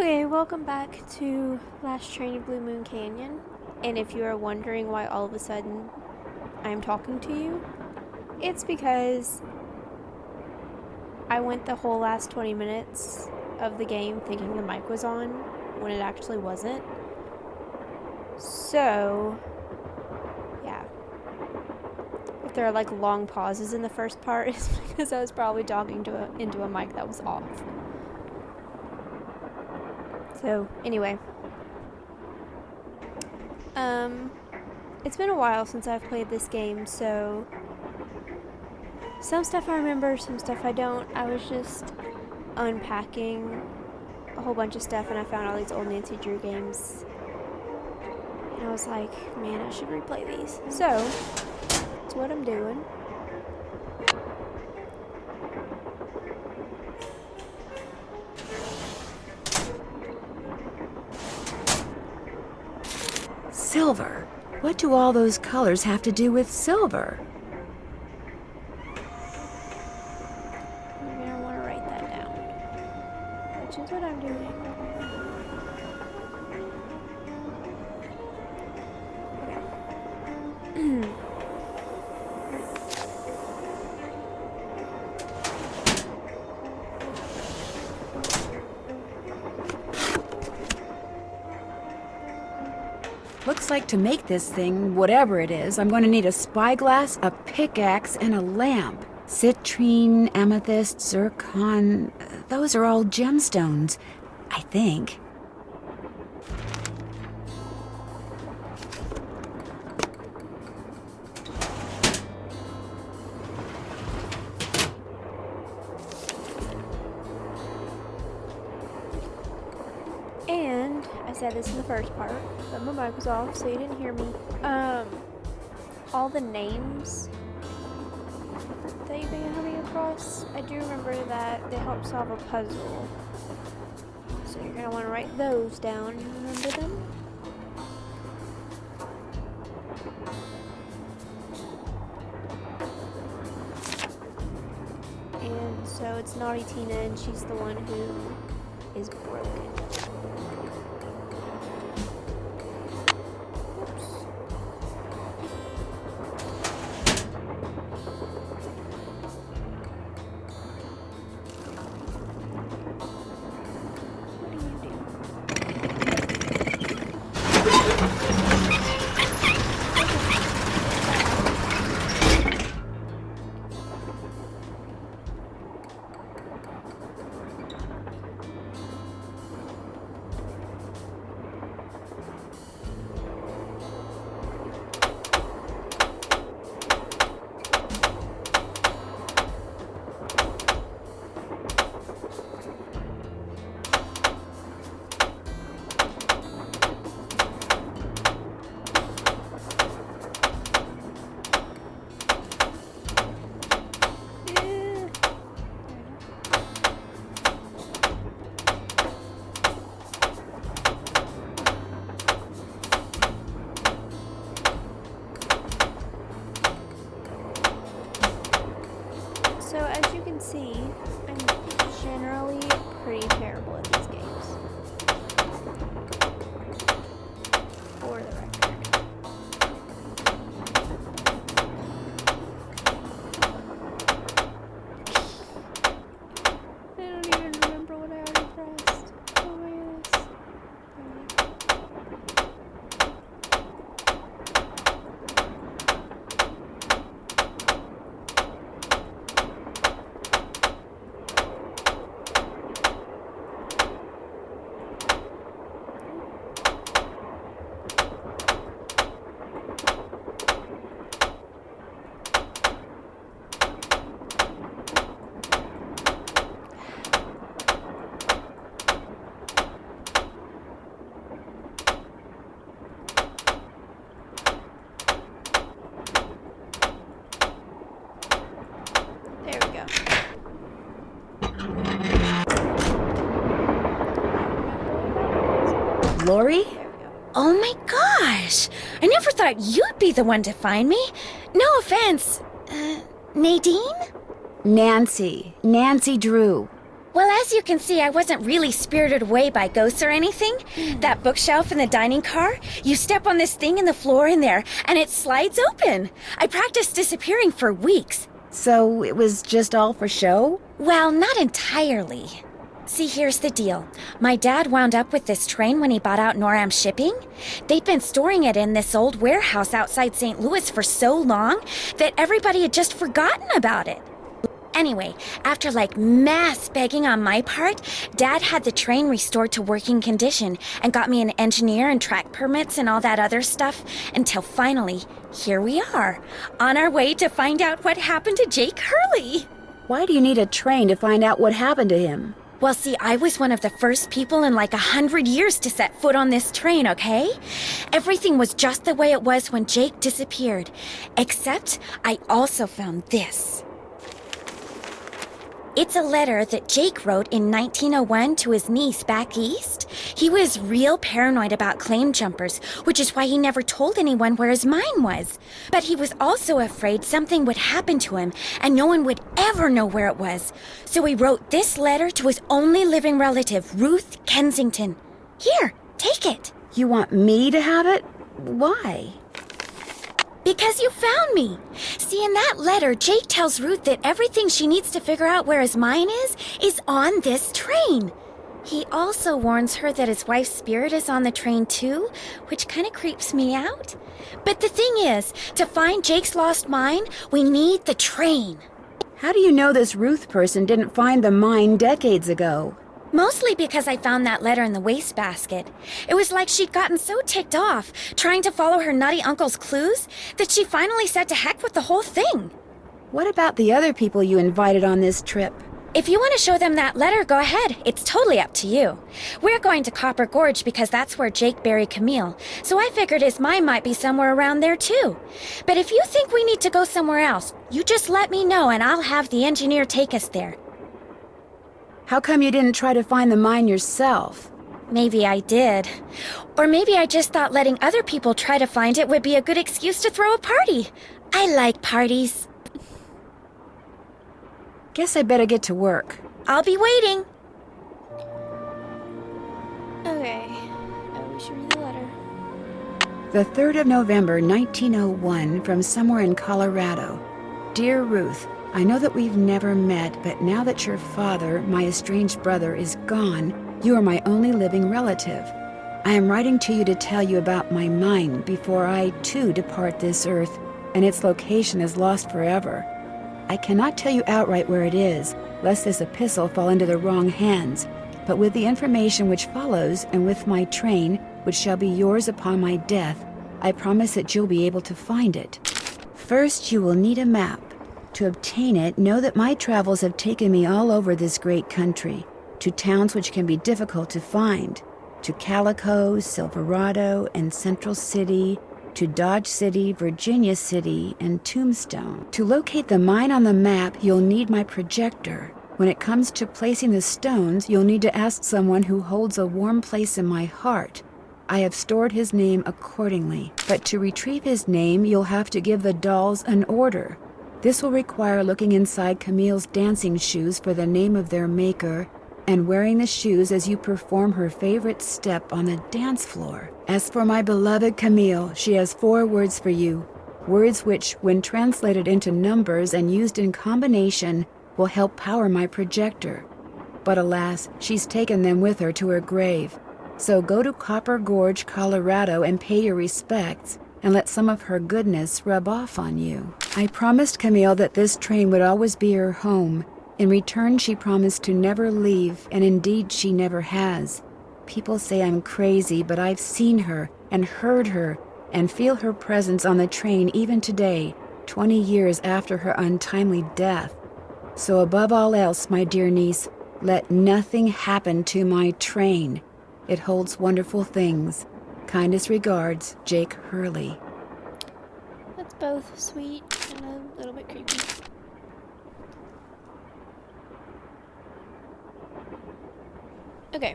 Okay, welcome back to Last Train of Blue Moon Canyon. And if you are wondering why all of a sudden I'm talking to you, it's because I went the whole last 20 minutes of the game thinking the mic was on when it actually wasn't. So, yeah. If there are like long pauses in the first part, it's because I was probably talking into a mic that was off. So, anyway. It's been a while since I've played this game, so some stuff I remember, some stuff I don't. I was just unpacking a whole bunch of stuff and I found all these old Nancy Drew games. And I was like, man, I should replay these. So, that's what I'm doing. Silver? What do all those colors have to do with silver? You're gonna want to write that down, which is what I'm doing. Okay. Looks like to make this thing, whatever it is, I'm going to need a spyglass, a pickaxe, and a lamp. Citrine, amethyst, zircon, those are all gemstones, I think. And I said this in the first part, but my mic was off, so you didn't hear me. All the names that you've been coming across, I do remember that they help solve a puzzle. So you're gonna want to write those down and remember them. And so it's Naughty Tina, and she's the one who is broken. So as you can see, I'm generally pretty terrible at these games. For the record. I don't even remember what I already pressed. Oh my goodness. There we go. Lori? There we go. Oh my gosh! I never thought you'd be the one to find me. No offense. Nadine? Nancy Drew. Well, as you can see, I wasn't really spirited away by ghosts or anything. That bookshelf in the dining car, you step on this thing in the floor in there, and it slides open. I practiced disappearing for weeks. So it was just all for show? Well, not entirely. See, here's the deal. My dad wound up with this train when he bought out Noram Shipping. They'd been storing it in this old warehouse outside St. Louis for so long that everybody had just forgotten about it. Anyway, after mass begging on my part, Dad had the train restored to working condition and got me an engineer and track permits and all that other stuff until finally, here we are, on our way to find out what happened to Jake Hurley. Why do you need a train to find out what happened to him? Well, see, I was one of the first people in 100 years to set foot on this train, okay? Everything was just the way it was when Jake disappeared. Except I also found this. It's a letter that Jake wrote in 1901 to his niece back east. He was real paranoid about claim jumpers, which is why he never told anyone where his mine was. But he was also afraid something would happen to him and no one would ever know where it was. So he wrote this letter to his only living relative, Ruth Kensington. Here, take it. You want me to have it? Why? Because you found me. See, in that letter, Jake tells Ruth that everything she needs to figure out where his mine is on this train. He also warns her that his wife's spirit is on the train too, which kind of creeps me out. But the thing is, to find Jake's lost mine, we need the train. How do you know this Ruth person didn't find the mine decades ago? Mostly because I found that letter in the wastebasket. It was like she'd gotten so ticked off, trying to follow her nutty uncle's clues, that she finally said to heck with the whole thing. What about the other people you invited on this trip? If you want to show them that letter, go ahead. It's totally up to you. We're going to Copper Gorge because that's where Jake buried Camille, so I figured his mine might be somewhere around there too. But if you think we need to go somewhere else, you just let me know and I'll have the engineer take us there. How come you didn't try to find the mine yourself? Maybe I did. Or maybe I just thought letting other people try to find it would be a good excuse to throw a party. I like parties. Guess I better get to work. I'll be waiting. Okay. Oh, we should read the letter. The 3rd of November, 1901, from somewhere in Colorado. Dear Ruth, I know that we've never met, but now that your father, my estranged brother, is gone, you are my only living relative. I am writing to you to tell you about my mine before I, too, depart this earth, and its location is lost forever. I cannot tell you outright where it is, lest this epistle fall into the wrong hands, but with the information which follows, and with my train, which shall be yours upon my death, I promise that you'll be able to find it. First, you will need a map. To obtain it, know that my travels have taken me all over this great country, to towns which can be difficult to find, to Calico, Silverado, and Central City, to Dodge City, Virginia City, and Tombstone. To locate the mine on the map, you'll need my projector. When it comes to placing the stones, you'll need to ask someone who holds a warm place in my heart. I have stored his name accordingly, but to retrieve his name, you'll have to give the dolls an order. This will require looking inside Camille's dancing shoes for the name of their maker, and wearing the shoes as you perform her favorite step on the dance floor. As for my beloved Camille, she has 4 words for you, words which, when translated into numbers and used in combination, will help power my projector. But alas, she's taken them with her to her grave. So go to Copper Gorge, Colorado, and pay your respects, and let some of her goodness rub off on you. I promised Camille that this train would always be her home. In return, she promised to never leave, and indeed she never has. People say I'm crazy, but I've seen her and heard her and feel her presence on the train even today, 20 years after her untimely death. So above all else, my dear niece, let nothing happen to my train. It holds wonderful things. Kindest regards, Jake Hurley. That's both sweet and a little bit creepy. Okay.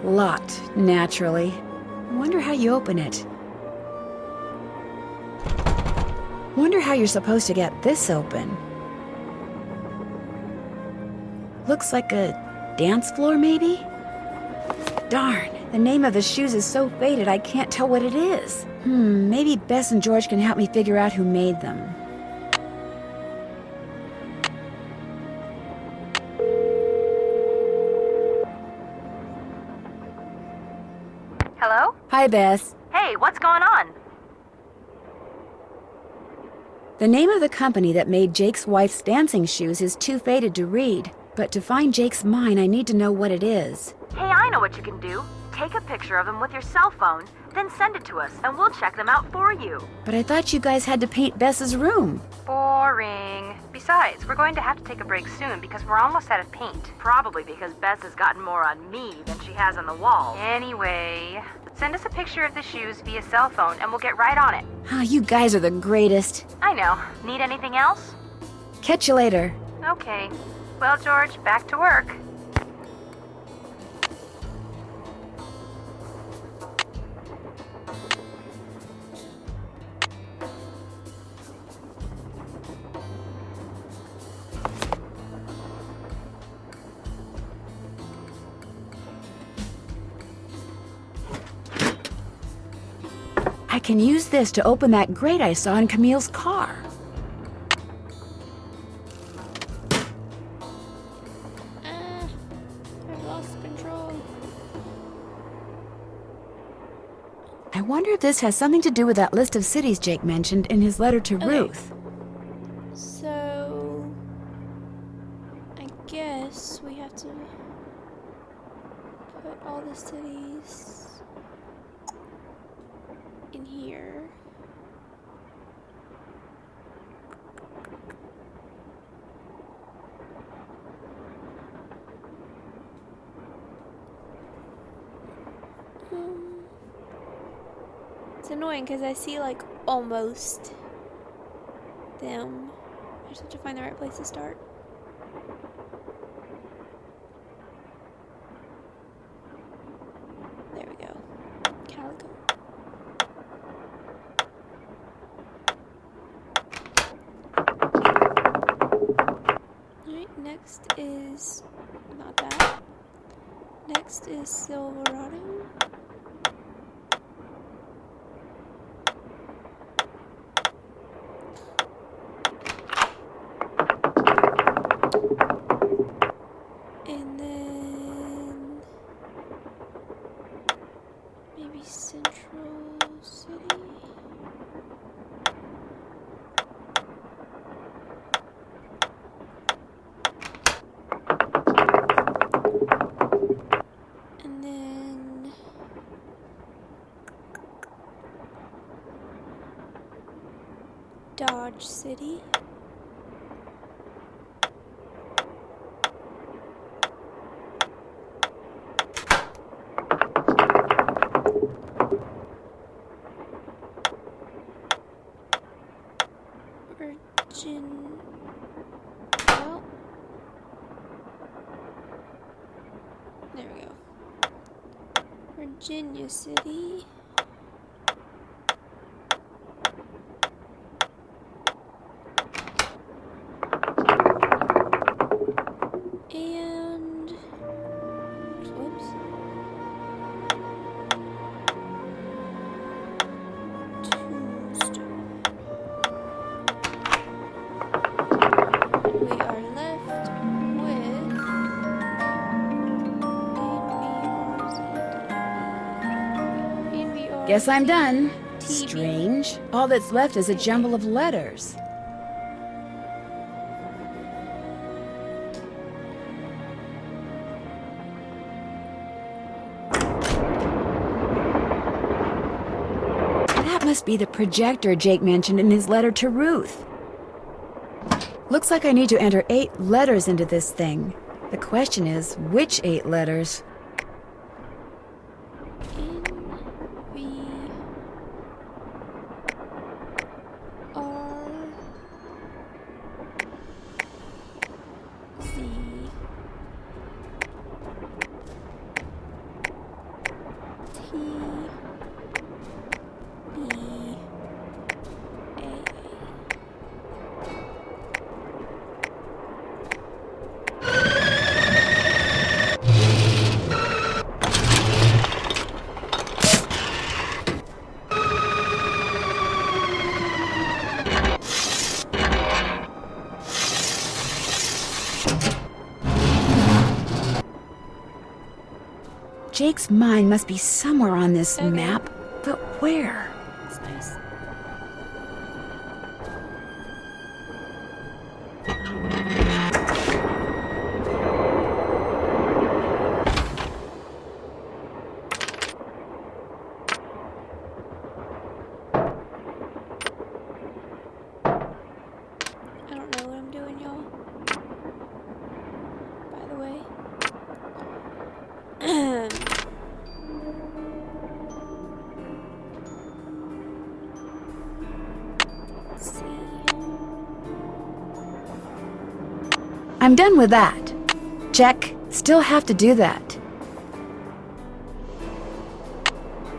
Locked, naturally. I wonder how you open it. Wonder how you're supposed to get this open. Looks like a dance floor, maybe? Darn, the name of the shoes is so faded I can't tell what it is. Maybe Bess and George can help me figure out who made them. Hello? Hi, Bess. Hey, what's going on? The name of the company that made Jake's wife's dancing shoes is too faded to read, but to find Jake's mine, I need to know what it is. Hey, I know what you can do. Take a picture of them with your cell phone, then send it to us, and we'll check them out for you. But I thought you guys had to paint Bess's room. Boring. Besides, we're going to have to take a break soon because we're almost out of paint. Probably because Bess has gotten more on me than she has on the wall. Anyway, send us a picture of the shoes via cell phone and we'll get right on it. You guys are the greatest. I know. Need anything else? Catch you later. Okay. Well, George, back to work. I can use this to open that grate I saw in Camille's car. I've lost control. I wonder if this has something to do with that list of cities Jake mentioned in his letter to Okay. Ruth. So, I guess we have to put all the cities in here. It's annoying because I see like almost them. I just have to find the right place to start. There we go. Calico. Alright, next is not that. Next is Silverado. And then maybe Central City. And then Dodge City. Well, there we go. Virginia City. And whoops. Tombstone. We are left with NVR. Guess I'm done. TB. Strange. All that's left is a jumble of letters. That must be the projector Jake mentioned in his letter to Ruth. Looks like I need to enter 8 letters into this thing. The question is, which 8 letters? Jake's mine must be somewhere on this Okay. map, but where? That's nice. I don't know what I'm doing, y'all. By the way. Let's see. I'm done with that. Check. Still have to do that.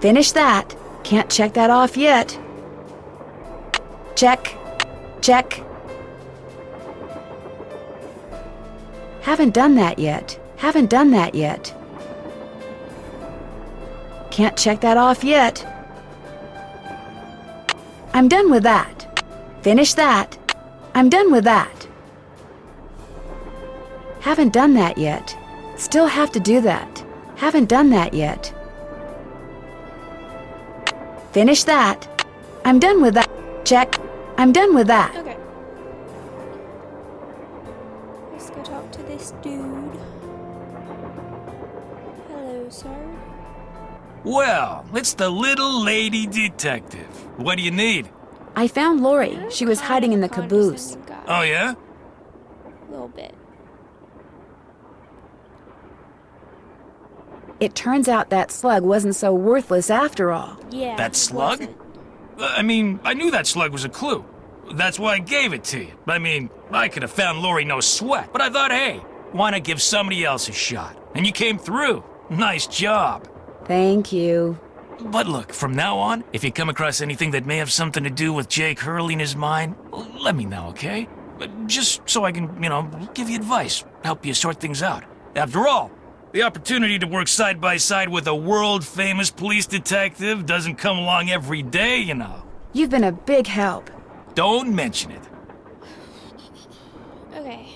Finish that. Can't check that off yet. Check. Check. Haven't done that yet. Haven't done that yet. Can't check that off yet. I'm done with that. Finish that. I'm done with that. Haven't done that yet. Still have to do that. Haven't done that yet. Finish that. I'm done with that. Check. I'm done with that. Okay. Let's go talk to this dude. Hello, sir. Well, it's the little lady detective. What do you need? I found Lori. You're She was kind hiding of in a the caboose. condescending guy. Oh, yeah? A little bit. It turns out that slug wasn't so worthless after all. Yeah. That it slug? wasn't. I mean, I knew that slug was a clue. That's why I gave it to you. I mean, I could have found Lori no sweat. But I thought, hey, why not give somebody else a shot? And you came through. Nice job. Thank you. But look, from now on, if you come across anything that may have something to do with Jake Hurley in his mind, let me know, okay? Just so I can, give you advice, help you sort things out. After all, the opportunity to work side by side with a world-famous police detective doesn't come along every day, you know. You've been a big help. Don't mention it. Okay.